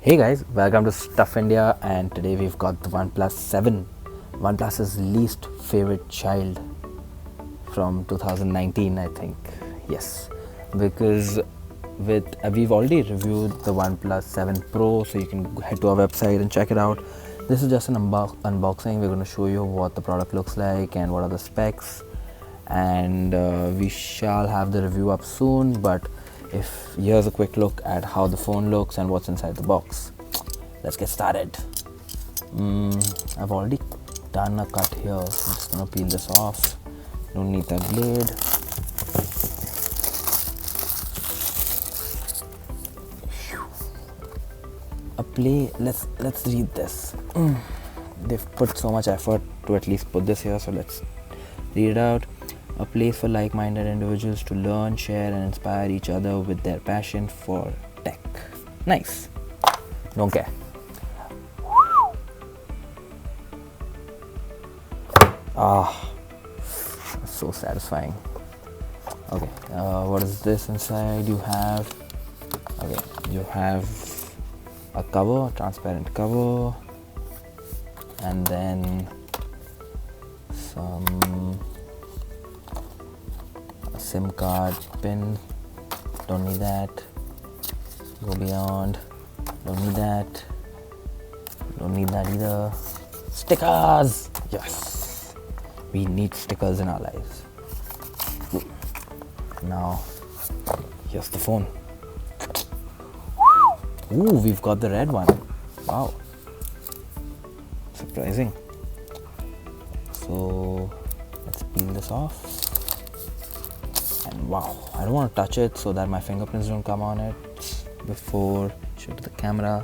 Hey guys, welcome to Stuff India, and today we've got the OnePlus 7, OnePlus's least favorite child from 2019, I think. Yes, because we've already reviewed the OnePlus 7 Pro, so you can head to our website and check it out. This is just an unboxing. We're going to show you what the product looks like and what are the specs, and we shall have the review up soon. But if here's a quick look at how the phone looks and what's inside the box. Let's get started. I've already done a cut here, so I'm just gonna peel this off. Don't need that blade. Let's read this. They've put so much effort to at least put this here, so let's read it out. A place for like-minded individuals to learn, share and inspire each other with their passion for tech. Nice. Don't care. That's so satisfying. Okay, what is this inside? You have a cover, a transparent cover, and then a SIM card pin. Don't need that. Go beyond. Don't need that. Don't need that either. Stickers. Yes, we need stickers in our lives. Now here's the phone. Ooh, we've got the red one. Wow, surprising. So let's peel this off. And wow, I don't want to touch it so that my fingerprints don't come on it before show to the camera.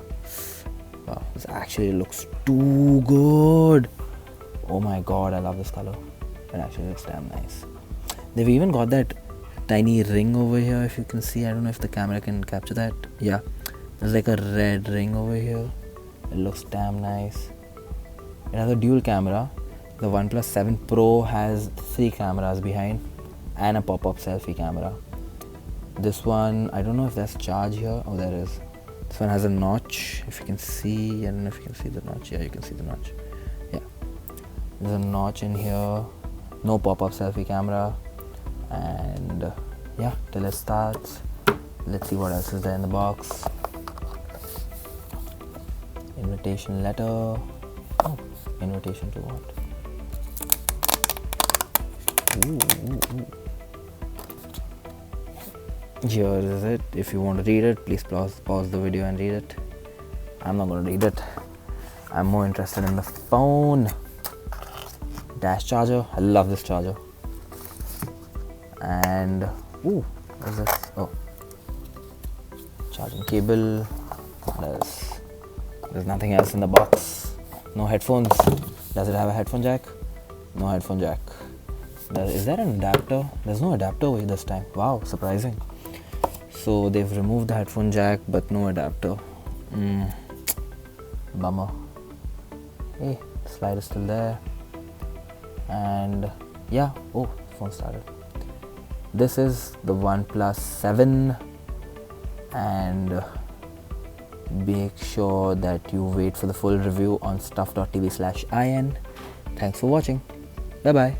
Wow, this actually looks too good. Oh my god, I love this color. It actually looks damn nice. They've even got that tiny ring over here, if you can see. I don't know if the camera can capture that. Yeah, there's like a red ring over here. It looks damn nice. It has a dual camera. The OnePlus 7 Pro has 3 cameras behind and a pop-up selfie camera. This one, I don't know if there's charge here. Oh, there is. This one has a notch, if you can see. I don't know if you can see the notch. Yeah, you can see the notch. Yeah, there's a notch in here. No pop-up selfie camera. And yeah, till it starts, let's see what else is there in the box. Invitation letter. Oh, invitation to what? Ooh. Here is it. If you want to read it, please pause the video and read it. I'm not going to read it. I'm more interested in the phone. Dash charger. I love this charger. And ooh, what is this? Oh, charging cable. There's nothing else in the box. No headphones. Does it have a headphone jack? No headphone jack. Is there an adapter? There's no adapter with this time. Wow, surprising. So they've removed the headphone jack but no adapter. Bummer. Hey, the slide is still there. And yeah, oh, phone started. This is the OnePlus 7, and make sure that you wait for the full review on stuff.tv/in. Thanks for watching. Bye bye.